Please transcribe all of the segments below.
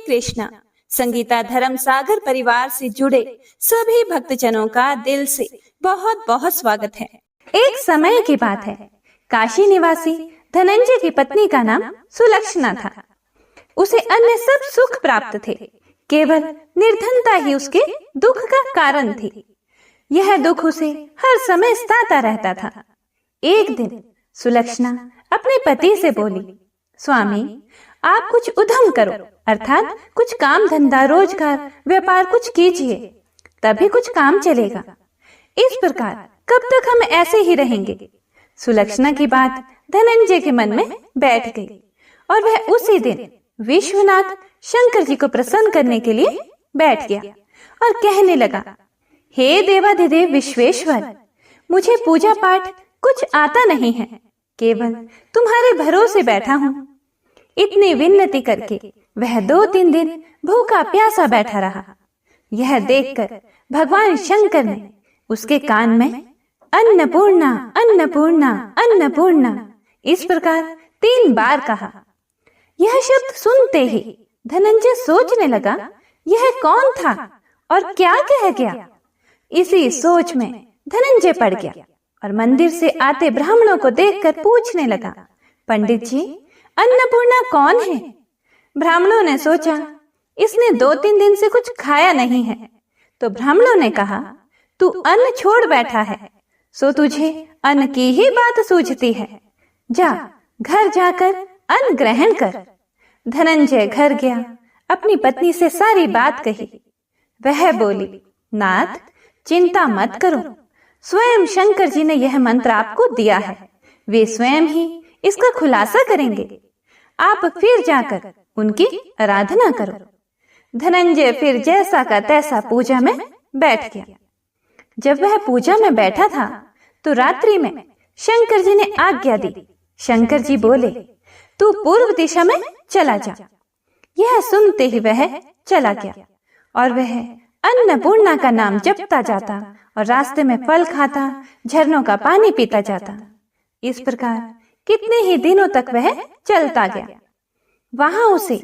कृष्णा। संगीता धर्म सागर परिवार से जुड़े सभी भक्तजनों का दिल से बहुत बहुत स्वागत है। एक समय की बात है, काशी निवासी धनंजय की पत्नी का नाम सुलक्षणा था। उसे अन्य सब सुख प्राप्त थे, केवल निर्धनता ही उसके दुख का कारण थी। यह दुख उसे हर समय सताता रहता था। एक दिन सुलक्षणा अपने पति से बोली, स्वामी, आप कुछ उद्यम करो, अर्थात कुछ काम धंधा रोजगार व्यापार कुछ कीजिए, तभी कुछ काम चलेगा। इस प्रकार कब तक हम ऐसे ही रहेंगे? सुलक्षणा की बात धनंजय के मन में बैठ गई और वह उसी दिन विश्वनाथ शंकर जी को प्रसन्न करने के लिए बैठ गया और कहने लगा, हे देवाधिदेव विश्वेश्वर, मुझे पूजा पाठ कुछ आता नहीं है, केवल तुम्हारे भरोसे बैठा हूँ। इतनी विनती करके वह 2-3 दिन भूखा प्यासा बैठा रहा। यह देखकर भगवान शंकर ने उसके कान में अन्नपूर्णा अन्नपूर्णा अन्नपूर्णा इस प्रकार 3 बार कहा। यह शब्द सुनते ही धनंजय सोचने लगा, यह कौन था और क्या कह गया। इसी सोच में धनंजय पड़ गया और मंदिर से आते ब्राह्मणों को देखकर पूछने लगा, पंडित जी, अन्नपूर्णा कौन है? ब्राह्मणों ने सोचा इसने 2-3 दिन से कुछ खाया नहीं है, तो ब्राह्मणों ने कहा, तू अन्न छोड़ बैठा है, सो तुझे अन्न की ही बात सूझती है, जा घर जाकर अन्न ग्रहण कर। धनंजय घर गया, अपनी पत्नी से सारी बात कही। वह बोली, नाथ, चिंता मत करो, स्वयं शंकर जी ने यह मंत्र आपको दिया है, वे स्वयं ही इसका खुलासा करेंगे, आप फिर जाकर उनकी आराधना करो। धनंजय फिर जैसा का तैसा पूजा में बैठ गया। जब वह पूजा में बैठा था तो रात्रि में शंकर जी ने आज्ञा दी। शंकर जी बोले, तू पूर्व दिशा में चला जा। यह सुनते ही वह चला गया और वह अन्नपूर्णा का नाम जपता जाता और रास्ते में फल खाता, झरनों का पानी पीता जाता। इस प्रकार कितने ही दिनों तक वह चलता गया। वहां उसे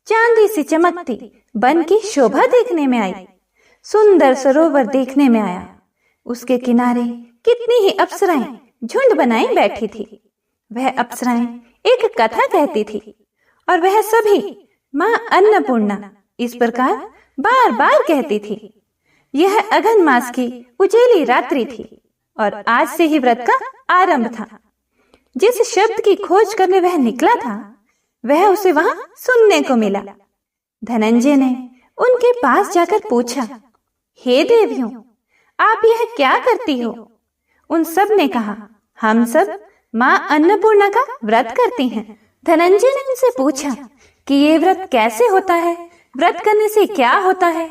चांदी सी चमकती वन की शोभा देखने में आई। सुंदर सरोवर देखने में आया। उसके किनारे कितनी ही अप्सराएं झुंड बनाई बैठी थी। वह अप्सराएं एक कथा कहती थी और वह सभी मां अन्नपूर्णा इस प्रकार बार बार कहती थी। यह अघन मास की उजेली रात्रि थी और आज से ही व्रत का आरंभ था। जिस शब्द की खोज करने वह निकला था, वह उसे वहां सुनने को मिला। धनंजय ने उनके पास जाकर पूछा, हे देवियों, आप यह क्या करती हो? उन सब ने कहा, हम सब मां अन्नपूर्णा का व्रत करती हैं। धनंजय ने उनसे पूछा कि ये व्रत कैसे होता है, व्रत करने से क्या होता है,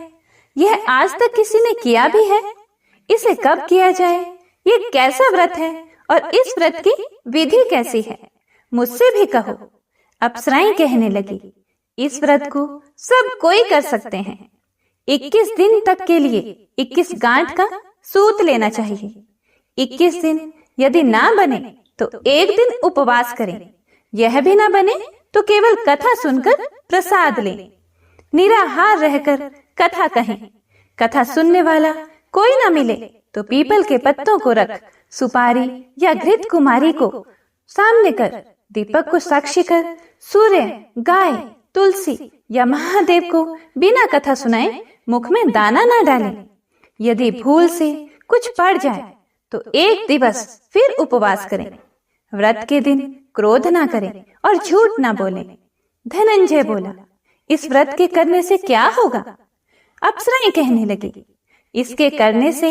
यह आज तक किसी ने किया भी है, इसे कब किया जाए, ये कैसा व्रत है और इस व्रत की विधि कैसी है, मुझसे भी कहो। अप्सराएं कहने लगी, इस व्रत को सब कोई कर सकते हैं। 21 दिन तक के लिए 21 गांठ का सूत लेना चाहिए। 21 दिन यदि ना बने तो 1 दिन उपवास करें। यह भी ना बने तो केवल कथा सुनकर प्रसाद लें। निराहार रहकर कथा कहें। कथा सुनने वाला कोई ना मिले तो पीपल के पत्तों को रख सुपारी या घृत कुमारी को सामने कर, दीपक को साक्षी कर, सूर्य, गाय, तुलसी या महादेव को बिना कथा सुनाए मुख में दाना ना डालें। यदि भूल से कुछ पड़ जाए तो 1 दिवस फिर उपवास करें। व्रत के दिन क्रोध ना करें और झूठ ना बोलें। धनंजय बोला, इस व्रत के करने से क्या होगा? अप्सराएं कहने लगी, इसके करने से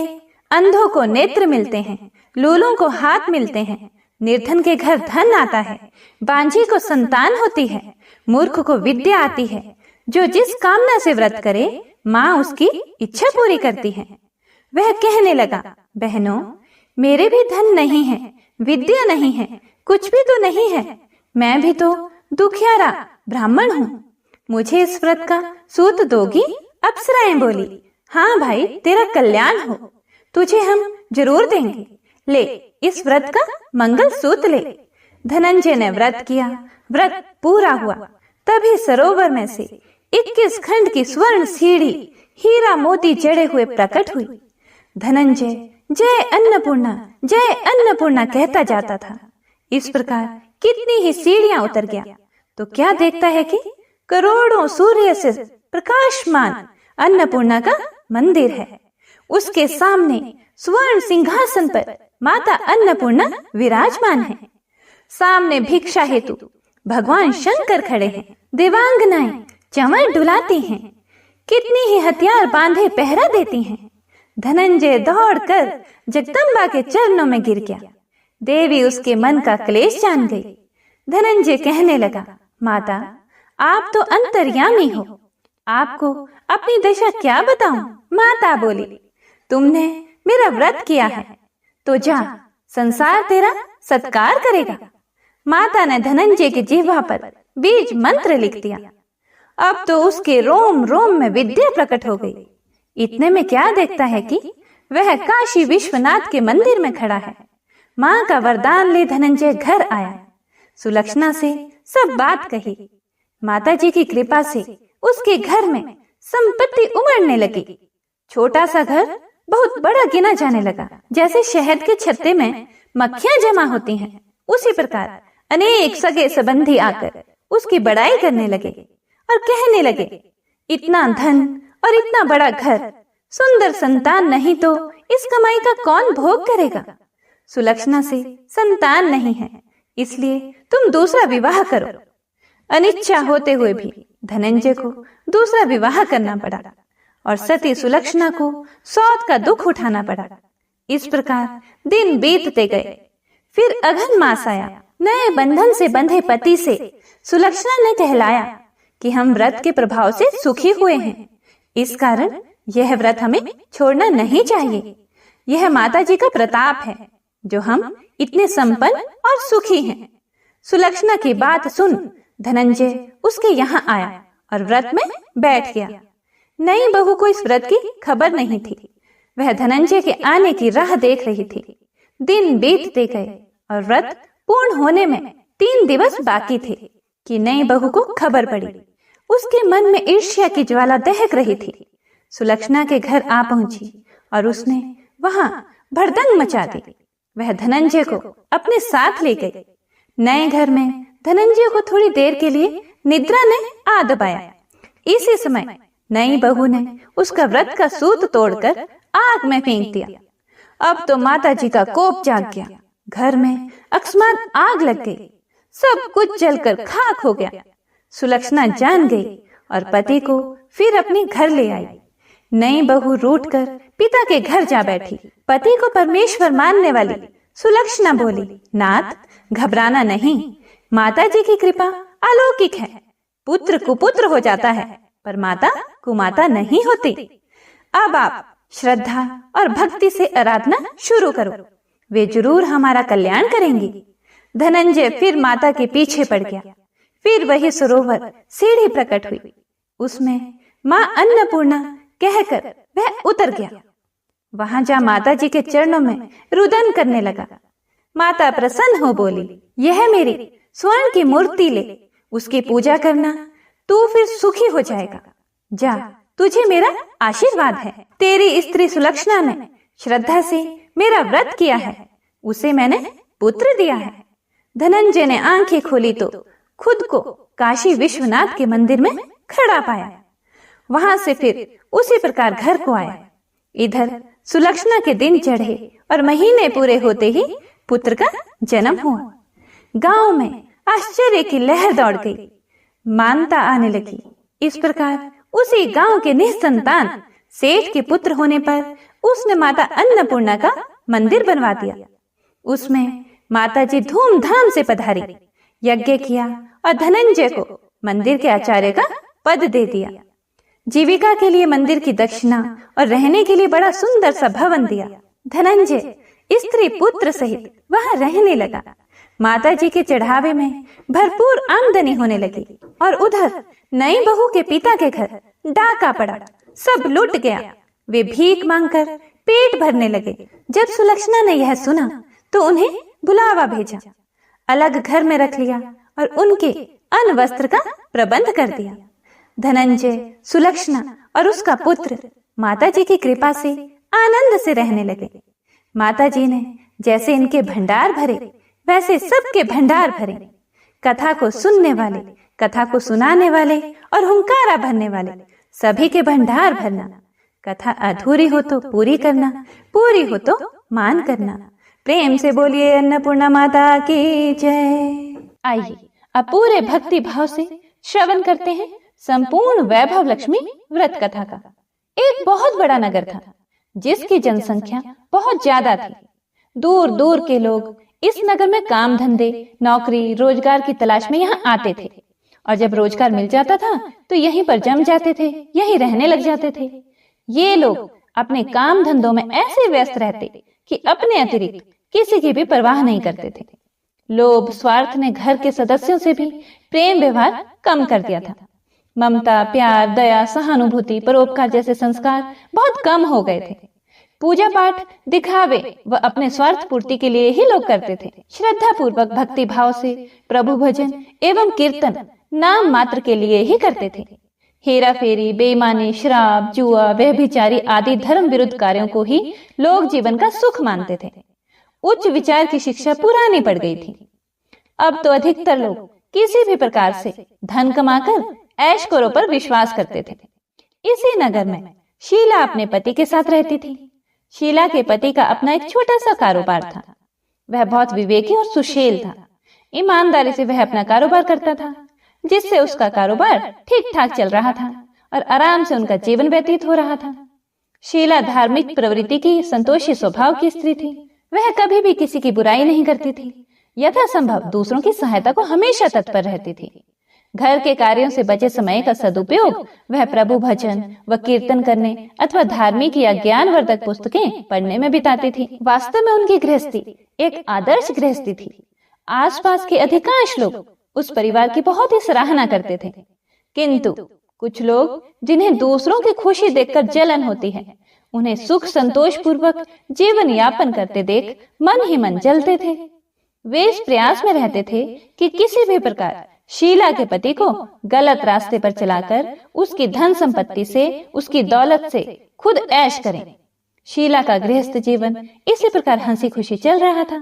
अंधों को नेत्र मिलते हैं, लूलों को हाथ मिलते हैं, निर्धन के घर धन आता है, बांझी को संतान होती है, मूर्ख को विद्या आती है। जो जिस कामना से व्रत करे, माँ उसकी इच्छा पूरी करती है। वह कहने लगा, बहनों, मेरे भी धन नहीं है, विद्या नहीं है, कुछ भी तो नहीं है, मैं भी तो दुखियारा ब्राह्मण हूँ, मुझे इस व्रत का सूत दोगी? अप्सराएं बोली, हाँ भाई, तेरा कल्याण हो, तुझे हम जरूर देंगे, ले इस व्रत का मंगल सूत ले। धनंजय ने व्रत किया। व्रत पूरा हुआ, तभी सरोवर में से 21 खंड की स्वर्ण सीढ़ी हीरा मोती जड़े हुए प्रकट हुई। धनंजय जय अन्नपूर्णा कहता जाता था। इस प्रकार कितनी ही सीढ़ियां उतर गया तो क्या देखता है कि करोड़ों सूर्य से प्रकाशमान अन्नपूर्णा का मंदिर है। उसके सामने स्वर्ण सिंहासन पर माता अन्नपूर्णा विराजमान है। सामने भिक्षा हेतु भगवान शंकर खड़े हैं। देवांगनाएं चंवर डुलाती हैं। कितनी ही हथियार बांधे पहरा देती हैं। धनंजय दौड़कर जगदम्बा के चरणों में गिर गया। देवी उसके मन का क्लेश जान गई। धनंजय कहने लगा, माता आप तो अंतर्यामी हो, आपको अपनी दशा क्या बताऊं? माता बोली, तुमने मेरा व्रत किया है तो जा, संसार तेरा सत्कार करेगा। माता ने धनंजय की जिह्वा पर बीज मंत्र लिख दिया। अब तो उसके रोम रोम में विद्या प्रकट हो गई। इतने में क्या देखता है कि वह काशी विश्वनाथ के मंदिर में खड़ा है। माँ का वरदान ले धनंजय घर आया। सुलक्षणा से सब बात कही। माताजी की कृपा से उसके घर में संपत्ति उमड़ने लगी। छोटा सा घर बहुत बड़ा गिना जाने लगा। जैसे शहद के छत्ते में मक्खियां जमा होती हैं, उसी प्रकार अनेक सगे संबंधी आकर उसकी बड़ाई करने लगे और कहने लगे, इतना धन और इतना बड़ा घर, सुंदर संतान नहीं तो इस कमाई का कौन भोग करेगा? सुलक्षणा से संतान नहीं है, इसलिए तुम दूसरा विवाह करो। अनिच्छा होते हुए भी धनंजय को दूसरा विवाह करना पड़ा और सती सुलक्षणा को सौत का दुख उठाना पड़ा। इस प्रकार दिन बीतते गए। फिर अघन मास आया। नए बंधन से बंधे पति से सुलक्षणा ने कहलाया कि हम व्रत के प्रभाव से सुखी हुए हैं, इस कारण यह व्रत हमें छोड़ना नहीं चाहिए। यह माताजी का प्रताप है जो हम इतने संपन्न और सुखी हैं। सुलक्षणा की बात सुन धनंजय उसके यहाँ आया और व्रत में बैठ गया। नई बहू को इस व्रत की खबर नहीं थी। वह धनंजय के आने की राह देख रही थी। दिन बीतते गए और व्रत पूर्ण होने में 3 दिवस बाकी थे कि नई बहू को खबर पड़ी। उसके मन में ईर्ष्या की ज्वाला दहक रही थी। सुलक्षणा के घर आ पहुंची और उसने वहां भड़दंग मचा दी। वह धनंजय को अपने साथ ले गई। नए घर में धनंजय को थोड़ी देर के लिए निद्रा ने आ दबाया। इसी समय नई बहू ने उसका व्रत का सूत तोड़कर आग में फेंक दिया। अब तो माताजी का कोप जाग गया। घर में अकस्मात आग लग गई। सब कुछ जलकर खाक हो गया। सुलक्षणा जान गई और पति को फिर अपने घर ले आई। नई बहू रूठकर पिता के घर जा बैठी। पति को परमेश्वर मानने वाली सुलक्षणा बोली, नाथ घबराना नहीं, माताजी की कृपा अलौकिक है। पुत्र कुपुत्र हो जाता है पर माता कुमाता नहीं होती। अब आप श्रद्धा और भक्ति से आराधना शुरू करो, वे जरूर हमारा कल्याण करेंगी। धनंजय फिर माता के पीछे पड़ गया। फिर वही सरोवर सीढ़ी प्रकट हुई। उसमें माँ अन्नपूर्णा कहकर वह उतर गया। वहां जा माता जी के चरणों में रुदन करने लगा। माता प्रसन्न हो बोली, यह मेरी स्वर्ण की मूर्ति ले, उसकी पूजा करना, तू फिर सुखी हो जाएगा। जा, तुझे मेरा आशीर्वाद है। तेरी स्त्री सुलक्षणा ने श्रद्धा से मेरा व्रत किया है, उसे मैंने पुत्र दिया है। धनंजय ने आंखें खोली तो खुद को काशी विश्वनाथ के मंदिर में खड़ा पाया। वहां से फिर उसी प्रकार घर को आया। इधर सुलक्षणा के दिन चढ़े और महीने पूरे होते ही पुत्र का जन्म हुआ। गांव में आश्चर्य की लहर दौड़ गई। मानता आने लगी। इस प्रकार उसी गांव के निसंतान सेठ के पुत्र होने पर उसने माता अन्नपूर्णा का मंदिर बनवा दिया। उसमें माताजी धूमधाम से पधारी, यज्ञ किया और धनंजय को मंदिर के आचार्य का पद दे दिया। जीविका के लिए मंदिर की दक्षिणा और रहने के लिए बड़ा सुंदर सा भवन दिया। धनंजय स्त्री पुत्र सहित वहां रहने लगा। माताजी के चढ़ावे में भरपूर आमदनी होने लगी और उधर नई बहू के पिता के घर डाका पड़ा, सब लूट गया। वे भीख मांगकर पेट भरने लगे। जब सुलक्षणा ने यह सुना तो उन्हें बुलावा भेजा, अलग घर में रख लिया और उनके अन्न वस्त्र का प्रबंध कर दिया। धनंजय, सुलक्षणा और उसका पुत्र माता जी की कृपा से आनंद से रहने लगे। माता जी ने जैसे इनके भंडार भरे, वैसे सबके भंडार भरे। कथा को सुनने वाले, कथा को सुनाने वाले और हुंकारा भरने वाले सभी के भंडार भरना। कथा अधूरी हो तो पूरी करना, पूरी हो तो मान करना। प्रेम से बोलिए अन्नपूर्णा माता की जय। आइए अब पूरे भक्ति भाव से श्रवण करते हैं संपूर्ण वैभव लक्ष्मी व्रत कथा का। एक बहुत बड़ा नगर था जिसकी जनसंख्या बहुत ज्यादा थी। दूर दूर के लोग इस नगर में काम धंधे, नौकरी, रोजगार की तलाश में यहाँ आते थे और जब रोजगार मिल जाता था तो यहीं पर जम जाते थे, यहीं रहने लग जाते थे। ये लोग अपने काम धंधों में ऐसे व्यस्त रहते कि अपने अतिरिक्त किसी की भी परवाह नहीं करते थे। लोभ, स्वार्थ ने घर के सदस्यों से भी प्रेम व्यवहार कम कर दिया था। ममता, प्यार, दया, सहानुभूति, परोपकार जैसे संस्कार बहुत कम हो गए थे। पूजा पाठ दिखावे व अपने स्वार्थ पूर्ति के लिए ही लोग करते थे। श्रद्धा पूर्वक भक्ति भाव से प्रभु भजन एवं कीर्तन नाम मात्र के लिए ही करते थे। हेरा फेरी, बेईमानी, शराब, जुआ, व्यभिचारी आदि धर्म विरुद्ध कार्यों को ही लोग जीवन का सुख मानते थे। उच्च विचार की शिक्षा पुरानी पड़ गई थी। अब तो अधिकतर लोग किसी भी प्रकार से धन कमाकर ऐशखोरों पर विश्वास करते थे। इसी नगर में शीला अपने पति के साथ रहती थी। शीला के पति का अपना एक छोटा सा कारोबार था। वह बहुत विवेकी और सुशील था। ईमानदारी से वह अपना कारोबार करता था, जिससे उसका कारोबार ठीक ठाक चल रहा था और आराम से उनका जीवन व्यतीत हो रहा था। शीला धार्मिक प्रवृत्ति की, संतोषी स्वभाव की स्त्री थी। वह कभी भी किसी की बुराई नहीं करती थी। यथासंभव दूसरों की सहायता को हमेशा तत्पर रहती थी। घर के कार्यों से बचे समय का सदुपयोग वह प्रभु भजन व कीर्तन करने अथवा धार्मिक या ज्ञानवर्धक पुस्तकें पढ़ने में बिताती थी। वास्तव में उनकी गृहस्थी एक आदर्श गृहस्थी थी। आसपास के अधिकांश लोग उस परिवार की बहुत ही सराहना करते थे, किंतु कुछ लोग जिन्हें दूसरों की खुशी देखकर जलन होती है, उन्हें सुख संतोष पूर्वक जीवन यापन करते देख मन ही मन जलते थे। वे इस प्रयास में रहते थे कि किसी भी प्रकार शीला के पति को गलत रास्ते पर चलाकर उसकी धन संपत्ति से, उसकी दौलत से खुद ऐश करें। शीला का गृहस्थ जीवन इसी प्रकार हंसी खुशी चल रहा था।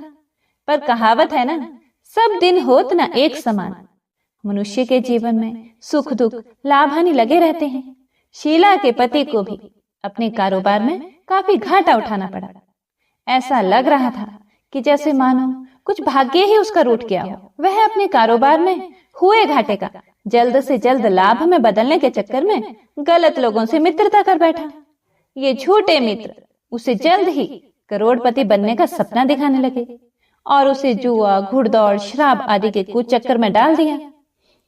पर कहावत है ना, सब दिन होत न एक समान। मनुष्य के जीवन में सुख दुख, लाभ हानि लगे रहते हैं। शीला के पति को भी अपने कारोबार में काफी घाटा उठाना पड़ा। ऐसा लग रहा था कि जैसे मानो कुछ भाग्य ही उसका रूठ गया हो। वह अपने कारोबार में हुए घाटे का जल्द से जल्द लाभ में बदलने के चक्कर में गलत लोगों से मित्रता कर बैठा। ये झूठे मित्र उसे जल्द ही करोड़पति बनने का सपना दिखाने लगे और उसे जुआ, घुड़दौड़, शराब आदि के कुचक्कर में डाल दिया।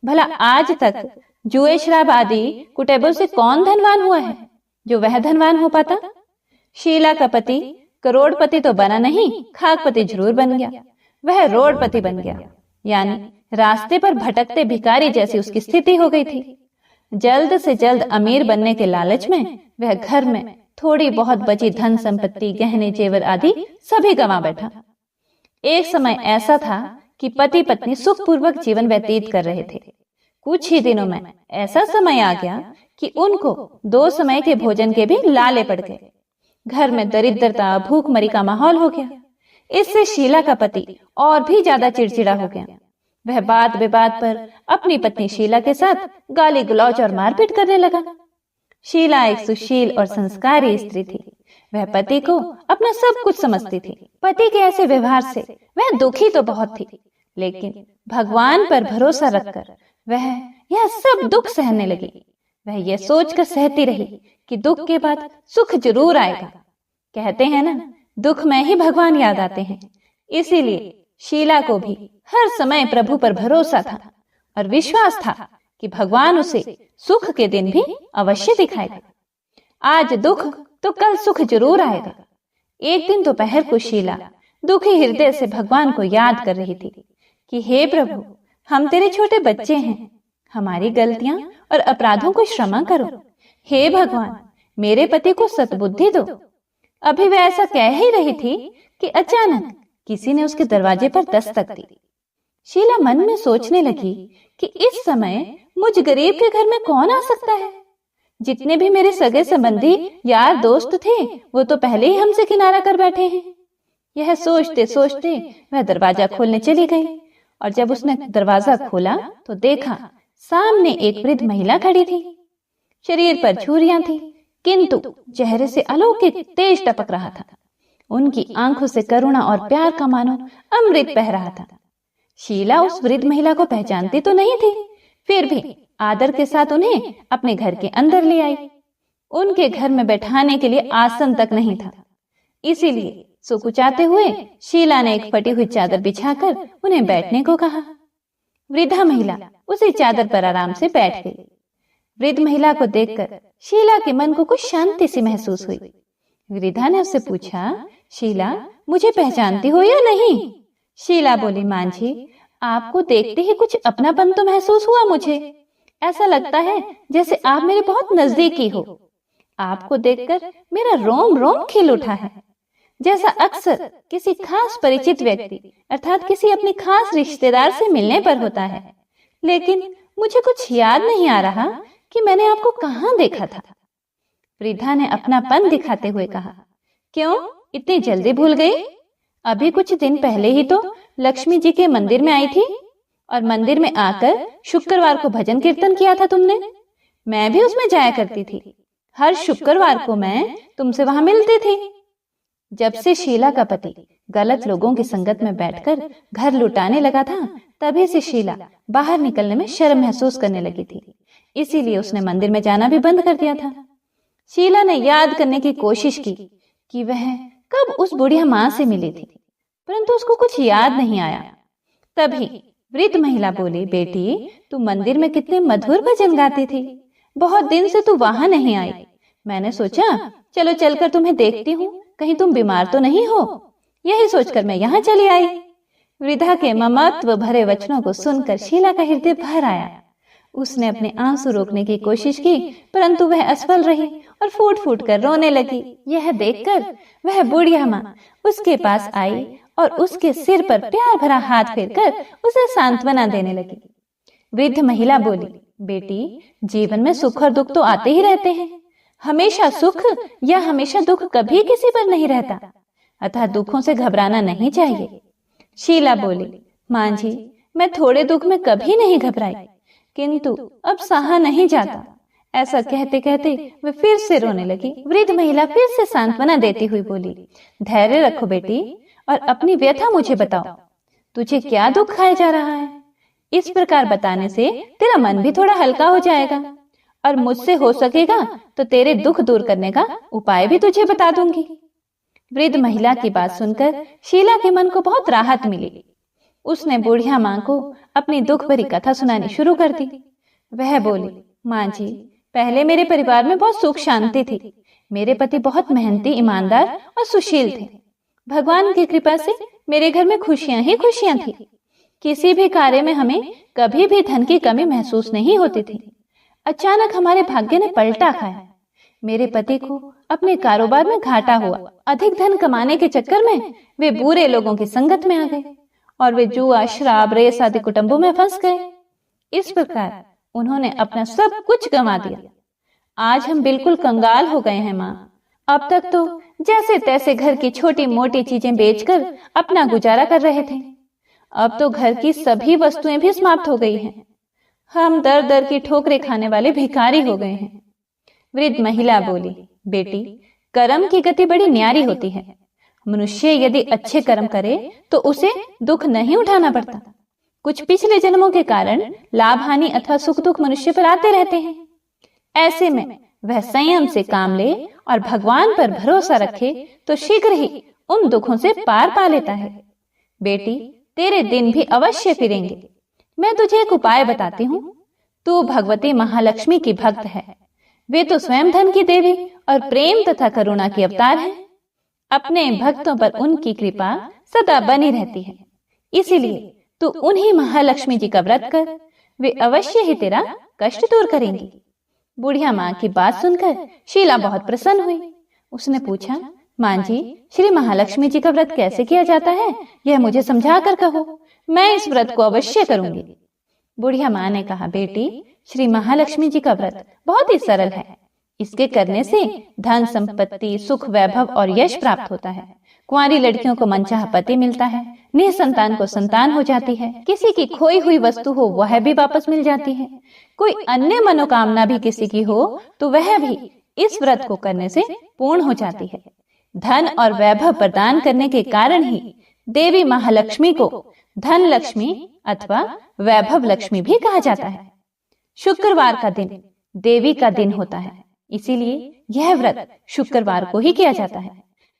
भला आज तक जुए, शराब आदि कुटेबों से कौन धनवान हुआ है जो वह धनवान हो पाता? शीला का पति करोड़पति तो बना नहीं, खाकपति जरूर बन गया। वह रोडपति बन गया, यानी रास्ते पर भटकते भिखारी जैसी उसकी स्थिति हो गई थी। जल्द से जल्द अमीर बनने के लालच में वह घर में थोड़ी बहुत बची धन संपत्ति, गहने जेवर आदि सभी गंवा बैठा। एक समय ऐसा था कि पति पत्नी सुखपूर्वक जीवन व्यतीत कर रहे थे। कुछ ही दिनों में ऐसा समय आ गया कि उनको 2 समय के भोजन के भी लाले पड़ गए। घर में दरिद्रता, भूखमरी का माहौल हो गया। इससे शीला का पति और भी ज्यादा चिड़चिड़ा हो गया। वह बात विवाद पर अपनी पत्नी शीला के साथ गाली गलौज और मारपीट करने लगा। शीला एक सुशील और संस्कारी स्त्री थी। वह पति को अपना सब कुछ समझती थी। पति के ऐसे व्यवहार से वह दुखी तो बहुत थी, लेकिन भगवान पर भरोसा रखकर वह यह सब दुख सहने लगी। वह यह सोचकर सहती रही कि दुख के बाद सुख जरूर आएगा। कहते हैं ना, दुख में ही भगवान याद आते हैं। इसीलिए शीला को भी हर समय प्रभु पर भरोसा था और विश्वास था कि भगवान उसे सुख के दिन भी अवश्य दिखाएगा। आज दुख तो कल सुख जरूर आएगा। एक दिन दोपहर को शीला दुखी हृदय से भगवान को याद कर रही थी कि हे प्रभु, हम तेरे छोटे बच्चे हैं, हमारी गलतियां और अपराधों को क्षमा करो। हे भगवान, मेरे पति को सद्बुद्धि दो। अभी वह ऐसा कह ही रही थी कि अचानक किसी ने उसके दरवाजे पर दस्तक दी। शीला मन में सोचने लगी कि इस समय मुझ गरीब के घर में कौन आ सकता है। जितने भी मेरे सगे संबंधी यार दोस्त थे वो तो पहले ही हमसे किनारा कर बैठे हैं। यह सोचते सोचते वह दरवाजा खोलने चली गई और जब उसने दरवाजा खोला तो देखा सामने एक वृद्ध महिला खड़ी थी। शरीर पर झुर्रियां थी किंतु चेहरे से अलौकिक तेज टपक रहा था। उनकी आंखों से करुणा और प्यार का मानो अमृत बह रहा था। शीला उस वृद्ध महिला को पहचानती तो नहीं थी, फिर भी आदर के साथ उन्हें अपने घर के अंदर ले आई। उनके घर में बैठाने के लिए आसन तक नहीं था, इसीलिए सुकुचाते हुए शीला ने एक फटी हुई चादर बिछाकर उन्हें बैठने को कहा। वृद्धा महिला उसी चादर पर आराम से बैठ गई। वृद्ध महिला को देखकर शीला के मन को कुछ शांति सी महसूस हुई। वृद्धा ने उससे पूछा, शीला मुझे पहचानती हो या नहीं? शीला बोली, मां जी आपको देखते ही कुछ अपनापन तो महसूस हुआ मुझे। ऐसा लगता है जैसे आप मेरे बहुत नजदीकी हो। आपको देखकर मेरा रोम रोम खिल उठा है, जैसा अक्सर किसी खास परिचित व्यक्ति अर्थात किसी अपने खास रिश्तेदार से मिलने पर होता है। लेकिन मुझे कुछ याद नहीं आ रहा कि मैंने आपको कहाँ देखा था। वृद्धा ने अपनापन दिखाते हुए कहा, क्यों इतनी जल्दी भूल गई? अभी कुछ दिन पहले ही तो लक्ष्मी जी के मंदिर में आई थी और मंदिर में आकर शुक्रवार को भजन कीर्तन किया था तुमने। मैं भी उसमें जाया करती थी। हर शुक्रवार को मैं तुमसे वहां मिलती थी। जब से शीला का पति गलत लोगों की संगत में बैठकर घर लुटाने लगा था, तभी से शीला बाहर निकलने में शर्म महसूस करने लगी थी। इसीलिए उसने मंदिर में जाना भी बंद कर दिया था। शीला ने याद करने की कोशिश की कि वह कब उस बुढ़िया मां से मिली थी, परंतु उसको कुछ याद नहीं आया। तभी वृद्ध महिला बोली, बेटी तू मंदिर में कितने मधुर भजन गाती थी। बहुत दिन से तू वहां नहीं आई। मैंने सोचा चलो चलकर तुम्हें देखती हूँ, कहीं तुम बीमार तो नहीं हो। यही सोचकर मैं यहाँ चली आई। वृद्धा के ममत्व भरे वचनों को सुनकर शीला का हृदय भर आया। उसने अपने आंसू रोकने की कोशिश की, परंतु वह असफल रही और फूट फूट कर रोने लगी। यह देखकर वह बुढ़िया माँ उसके पास आई और उसके सिर पर प्यार भरा हाथ फेरकर उसे सांत्वना देने लगी। वृद्ध महिला बोली, बेटी जीवन में सुख और दुख तो आते ही रहते हैं। हमेशा सुख या हमेशा दुख कभी किसी पर नहीं रहता, अतः दुखों से घबराना नहीं चाहिए। शीला बोली, मां जी मैं थोड़े दुख में कभी नहीं घबराई, किंतु अब सहा नहीं जाता। ऐसा कहते कहते वे फिर से रोने लगी। वृद्ध महिला फिर से सांत्वना देती हुई बोली, धैर्य रखो बेटी और अपनी व्यथा मुझे बताओ। तुझे क्या दुख खाया जा रहा है? इस प्रकार बताने से तेरा मन भी थोड़ा हल्का हो जाएगा और मुझसे हो सकेगा तो तेरे दुख दूर करने का उपाय भी तुझे बता दूंगी। वृद्ध महिला की बात सुनकर शीला के मन को बहुत राहत मिली। उसने बुढ़िया मां को अपनी दुख भरी कथा सुनानी शुरू कर दी। वह बोली, मां जी पहले मेरे परिवार में बहुत सुख शांति थी। मेरे पति बहुत मेहनती, ईमानदार और सुशील थे। भगवान की कृपा से मेरे घर में खुशियां ही खुशियां थी। किसी भी कार्य में हमें कभी भी धन की कमी महसूस नहीं होती थी। अचानक हमारे भाग्य ने पलटा खाया। मेरे पति को अपने कारोबार में घाटा हुआ। अधिक धन कमाने के चक्कर में वे बुरे लोगों की संगत में आ गए और वे जुआ, शराब, रेस आदि कुटुंबों में फंस गए। इस प्रकार उन्होंने अपना सब कुछ गंवा दिया। आज हम बिल्कुल कंगाल हो गए हैं माँ। अब तक तो जैसे तैसे घर की छोटी मोटी चीजें बेचकर अपना गुजारा कर रहे थे। अब तो घर की सभी वस्तुएं भी समाप्त हो गई हैं। हम दर दर की ठोकरें खाने वाले भिखारी हो गए हैं। वृद्ध महिला बोली, बेटी कर्म की गति बड़ी न्यारी होती है। मनुष्य यदि अच्छे कर्म करे तो उसे दुख नहीं उठाना पड़ता। कुछ पिछले जन्मों के कारण लाभ हानि अथवा सुख दुख मनुष्य पर आते रहते हैं। ऐसे में वह संयम से काम ले और भगवान पर भरोसा रखे तो शीघ्र ही उन दुखों से पार पा लेता है। बेटी तेरे दिन भी अवश्य फिरेंगे। मैं तुझे एक उपाय बताती हूँ। तू भगवती महालक्ष्मी की भक्त है। वे तो स्वयं धन की देवी और प्रेम तथा करुणा की अवतार है। अपने भक्तों पर उनकी कृपा सदा बनी रहती है। इसीलिए तू उन्हीं महालक्ष्मी जी का व्रत कर, वे अवश्य ही तेरा कष्ट दूर करेंगी। बुढ़िया माँ की बात सुनकर शीला बहुत प्रसन्न हुई। उसने पूछा, माँ जी श्री महालक्ष्मी जी का व्रत कैसे किया जाता है, यह मुझे समझा कर कहो। मैं इस व्रत को अवश्य करूंगी। बुढ़िया माँ ने कहा, बेटी, श्री महालक्ष्मी जी का व्रत बहुत ही सरल है। इसके करने से धन संपत्ति, सुख, वैभव और यश प्राप्त होता है। कुंवारी लड़कियों को मनचाहा पति मिलता है, निसंतान को संतान हो जाती है, किसी की खोई हुई वस्तु हो वह भी वापस मिल जाती है, कोई अन्य मनोकामना भी किसी की हो तो वह भी इस व्रत को करने से पूर्ण हो जाती है। धन और वैभव प्रदान करने के कारण ही देवी महालक्ष्मी को धन लक्ष्मी अथवा वैभव लक्ष्मी भी कहा जाता है। शुक्रवार का दिन देवी का दिन होता है, इसीलिए यह व्रत शुक्रवार को ही किया जाता है।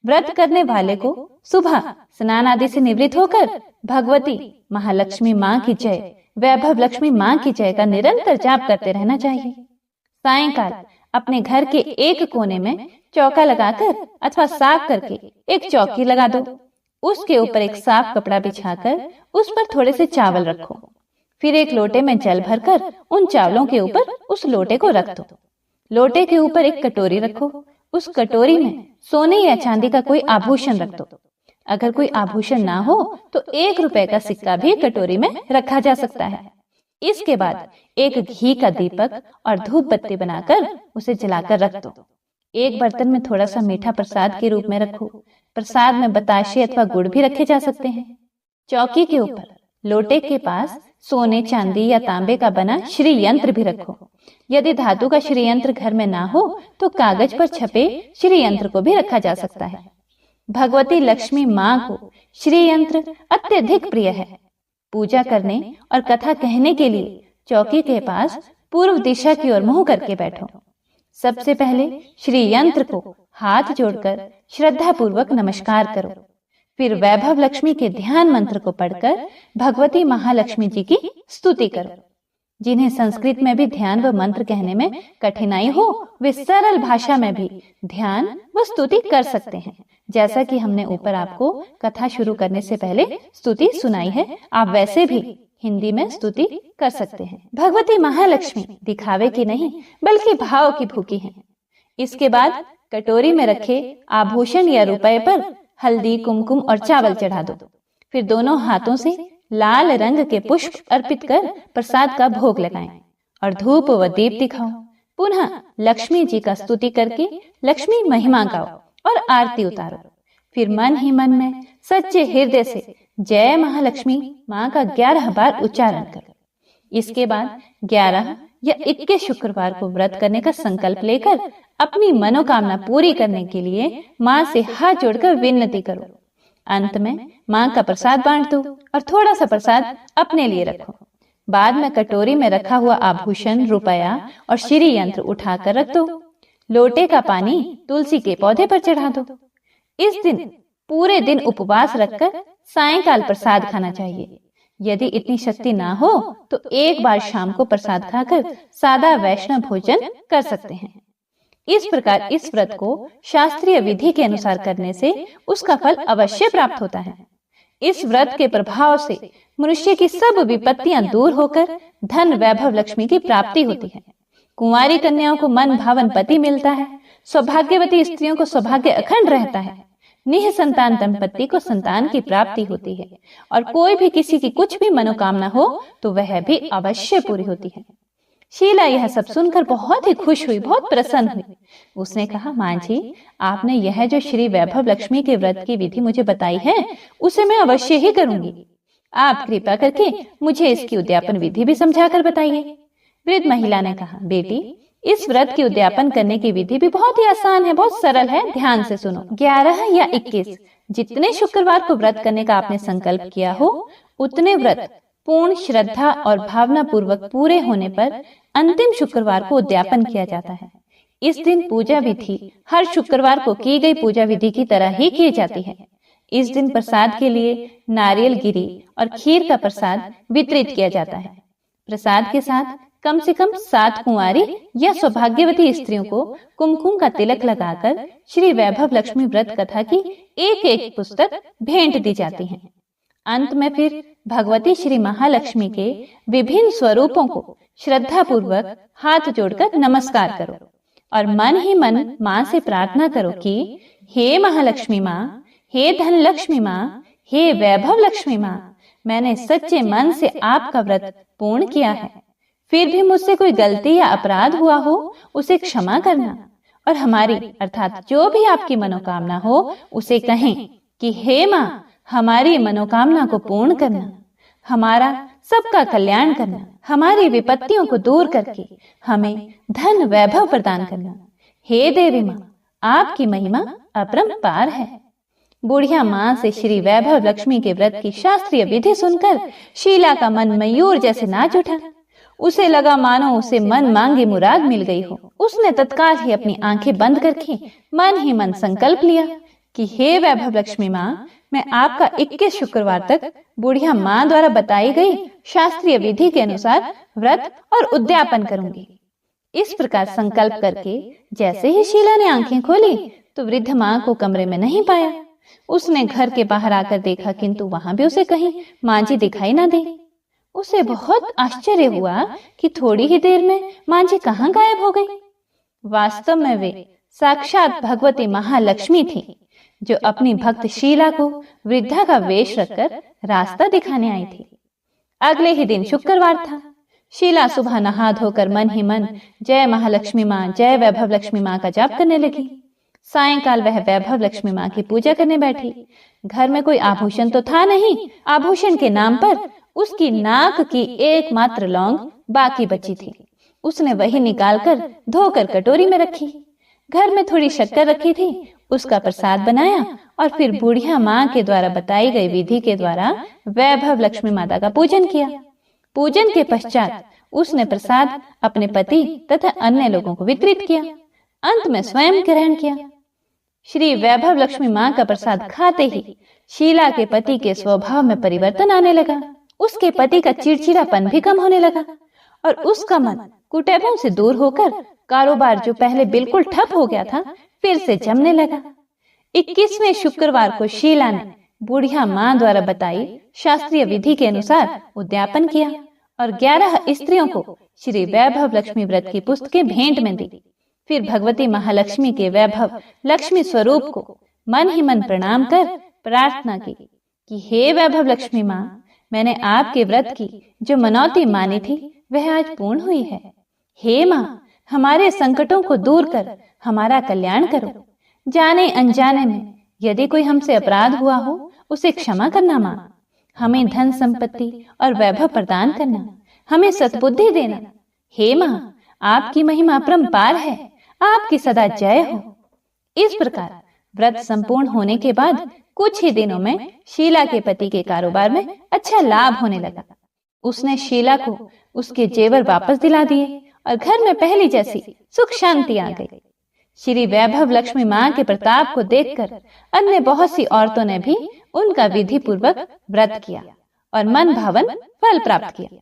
व्रत करने वाले को सुबह स्नान आदि से निवृत्त होकर भगवती महालक्ष्मी माँ की जय, वैभव लक्ष्मी माँ की जय का निरंतर जाप करते रहना चाहिए। सायंकाल अपने घर के एक कोने में चौका लगाकर अथवा साफ करके एक चौकी लगा दो। उसके ऊपर एक साफ कपड़ा बिछाकर उस पर थोड़े से चावल रखो। फिर एक लोटे में जल भरकर उन चावलों के ऊपर उस लोटे को रख दो। लोटे के ऊपर एक कटोरी रखो। उस कटोरी में सोने या चांदी का कोई आभूषण रख दो। अगर कोई आभूषण ना हो तो 1 रुपए का सिक्का भी कटोरी में रखा जा सकता है। इसके बाद एक घी का दीपक और धूप बत्ती बनाकर उसे जलाकर रख दो। एक बर्तन में थोड़ा सा मीठा प्रसाद के रूप में रखो। प्रसाद में बताशे अथवा गुड़ भी रखे जा सकते हैं। चौकी के ऊपर लोटे के पास सोने, चांदी या तांबे का बना श्री यंत्र भी रखो। यदि धातु का श्री यंत्र घर में ना हो तो कागज पर छपे श्री यंत्र को भी रखा जा सकता है। भगवती लक्ष्मी माँ को श्री यंत्र अत्यधिक प्रिय है। पूजा करने और कथा कहने के लिए चौकी के पास पूर्व दिशा की ओर मुंह करके बैठो। सबसे पहले श्री यंत्र को हाथ जोड़कर श्रद्धा पूर्वक नमस्कार करो। फिर वैभव लक्ष्मी के ध्यान मंत्र को पढ़कर भगवती महालक्ष्मी जी की स्तुति करो। जिन्हें संस्कृत में भी ध्यान व मंत्र कहने में कठिनाई हो वे सरल भाषा में भी ध्यान व स्तुति कर सकते हैं। जैसा कि हमने ऊपर आपको कथा शुरू करने से पहले स्तुति सुनाई है, आप वैसे भी हिंदी में स्तुति कर सकते हैं। भगवती महालक्ष्मी दिखावे की नहीं बल्कि भाव की भूखी हैं। इसके बाद कटोरी में रखे आभूषण या रुपए पर हल्दी, कुमकुम और चावल चढ़ा दो। फिर दोनों हाथों से लाल रंग के पुष्प अर्पित कर प्रसाद का भोग लगाएं और धूप व दीप दिखाओ। पुनः लक्ष्मी जी का स्तुति करके लक्ष्मी महिमा गाओ और आरती उतारो। फिर मन ही मन में सच्चे हृदय से जय महालक्ष्मी माँ का 11 बार उच्चारण करो। इसके बाद 11 या 21 शुक्रवार को व्रत करने का संकल्प लेकर अपनी मनोकामना पूरी करने के लिए माँ से हाथ जोड़कर विनती करो। अंत में माँ का प्रसाद बांट दो और थोड़ा सा प्रसाद अपने लिए रखो। बाद में कटोरी में रखा हुआ आभूषण, रुपया और श्री यंत्र उठाकर रख दो। लोटे का पानी तुलसी के पौधे पर चढ़ा दो। इस दिन पूरे दिन उपवास रखकर सायंकाल प्रसाद खाना चाहिए। यदि इतनी शक्ति ना हो तो एक बार शाम को प्रसाद खाकर सादा वैष्णव भोजन कर सकते हैं। इस प्रकार इस व्रत को शास्त्रीय विधि के अनुसार करने से उसका फल अवश्य प्राप्त होता है। इस व्रत के प्रभाव से मनुष्य की सब विपत्तियां दूर होकर धन, वैभव, लक्ष्मी की प्राप्ति होती है। कुंवारी कन्याओं को मन भावन पति मिलता है। सौभाग्यवती स्त्रियों को सौभाग्य अखंड रहता है। निसंतान दंपति को संतान की प्राप्ति होती है और कोई भी किसी की कुछ भी मनोकामना हो तो वह भी अवश्य पूरी होती है। शीला यह सब सुनकर बहुत ही खुश हुई, बहुत प्रसन्न हुई। उसने कहा, माँ जी, आपने यह जो श्री वैभव लक्ष्मी के व्रत की विधि मुझे बताई है उसे मैं अवश्य ही करूंगी। आप कृपा करके मुझे इसकी उद्यापन विधि भी समझाकर बताइए। वृद्ध महिला ने कहा, बेटी, इस व्रत की उद्यापन करने की विधि भी बहुत ही आसान है, बहुत सरल है। ध्यान से सुनो। 11 या 21 जितने शुक्रवार को व्रत करने का आपने संकल्प किया हो उतने व्रत पूर्ण श्रद्धा और भावना पूर्वक पूरे होने पर अंतिम शुक्रवार को उद्यापन किया जाता है। इस दिन पूजा विधि हर शुक्रवार को की गई पूजा विधि की तरह ही की जाती है। इस दिन प्रसाद के लिए नारियल गिरी और खीर का प्रसाद वितरित किया जाता है। प्रसाद के साथ कम से कम 7 कुंवारी या सौभाग्यवती स्त्रियों को कुमकुम का तिलक लगाकर श्री वैभव लक्ष्मी व्रत कथा की एक पुस्तक भेंट दी जाती है। अंत में फिर भगवती श्री महालक्ष्मी के विभिन्न स्वरूपों को श्रद्धा पूर्वक हाथ जोड़कर नमस्कार करो और मन ही मन माँ से प्रार्थना करो कि हे महालक्ष्मी माँ, हे धन लक्ष्मी माँ, हे वैभव लक्ष्मी माँ, मैंने सच्चे मन से आपका व्रत पूर्ण किया है। फिर भी मुझसे कोई गलती या अपराध हुआ हो उसे क्षमा करना, और हमारी अर्थात जो भी आपकी मनोकामना हो उसे कहें कि हे माँ, हमारी मनोकामना को पूर्ण करना, हमारा सबका कल्याण करना, हमारी विपत्तियों को दूर करके हमें धन वैभव प्रदान करना। हे देवी माँ, आपकी महिमा अपरंपार है। बुढ़िया माँ से श्री वैभव लक्ष्मी के व्रत की शास्त्रीय विधि सुनकर शीला का मन मयूर जैसे नाच उठा। उसे लगा मानो उसे मन मांगी मुराद मिल गई हो। उसने तत्काल ही अपनी आंखें बंद करके मन ही मन संकल्प लिया कि हे वैभव लक्ष्मी माँ, मैं आपका 21 शुक्रवार तक बुढ़िया माँ द्वारा बताई गई शास्त्रीय विधि के अनुसार व्रत और उद्यापन करूंगी। इस प्रकार संकल्प करके जैसे ही शीला ने आंखें खोली तो वृद्ध माँ को कमरे में नहीं पाया। उसने घर के बाहर आकर देखा, किंतु वहां भी उसे कहीं माँ जी दिखाई ना दे। उसे बहुत आश्चर्य हुआ कि थोड़ी ही देर में माँ जी कहाँ गायब हो गई। वास्तव में वे साक्षात भगवती महालक्ष्मी थी, जो अपनी भक्त शीला को वृद्धा का वेश रखकर रास्ता दिखाने आई थी। अगले ही दिन शुक्रवार था। शीला सुबह नहा धोकर मन ही मन जय महालक्ष्मी माँ, जय वैभव लक्ष्मी माँ का जाप करने लगी। सायंकाल वह वैभव लक्ष्मी माँ की पूजा करने बैठी। घर में कोई आभूषण तो था नहीं। आभूषण के नाम पर उसकी नाक की एकमात्र लौंग बाकी बची थी। उसने वही निकालकर धोकर कटोरी में रखी। घर में थोड़ी शक्कर रखी थी, उसका प्रसाद बनाया और फिर बुढ़िया माँ के द्वारा बताई गई विधि के द्वारा वैभव लक्ष्मी माता का पूजन किया। पूजन के पश्चात उसने प्रसाद अपने पति तथा अन्य लोगों को वितरित किया। अंत में स्वयं ग्रहण किया। श्री वैभव लक्ष्मी माँ का प्रसाद खाते ही शीला के पति के स्वभाव में परिवर्तन आने लगा। उसके पति का चिड़चिड़ापन भी कम होने लगा और उसका मन कुटैबों से दूर होकर कारोबार जो पहले बिल्कुल ठप हो गया था फिर से जमने लगा। 21वें शुक्रवार को शीला ने बुढ़िया माँ द्वारा बताई शास्त्रीय विधि के अनुसार उद्यापन किया और 11 स्त्रियों को श्री वैभव लक्ष्मी व्रत की पुस्तकें भेंट में दी। फिर भगवती महालक्ष्मी के वैभव लक्ष्मी स्वरूप को मन ही मन प्रणाम कर प्रार्थना की कि हे वैभव लक्ष्मी माँ, मैंने आपके व्रत की जो मनौती मानी थी वह आज पूर्ण हुई है। हे माँ, हमारे संकटों को दूर कर हमारा कल्याण करो। जाने अनजाने में यदि कोई हमसे अपराध हुआ हो उसे क्षमा करना माँ। हमें धन संपत्ति और वैभव प्रदान करना, हमें सद्बुद्धि देना। हे माँ, आपकी महिमा अपरंपार है, आपकी सदा जय हो। इस प्रकार व्रत संपूर्ण होने के बाद कुछ ही दिनों में शीला के पति के कारोबार में अच्छा लाभ होने लगा। उसने शीला को उसके जेवर वापस दिला दिए और घर में पहली जैसी सुख शांति आ गई। श्री वैभव लक्ष्मी माँ के प्रताप को देखकर अन्य बहुत सी औरतों ने भी उनका विधि पूर्वक व्रत किया और मन भावन फल प्राप्त किया।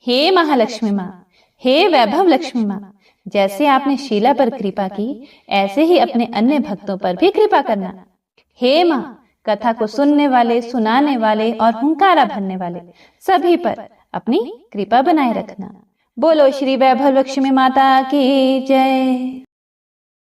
हे महालक्ष्मी माँ, हे वैभव लक्ष्मी माँ, जैसे आपने शीला पर कृपा की ऐसे ही अपने अन्य भक्तों पर भी कृपा करना। हे माँ, कथा को सुनने वाले, सुनाने वाले और हुंकारा भरने वाले सभी पर अपनी कृपा बनाए रखना। बोलो श्री वैभव लक्ष्मी माता की जय।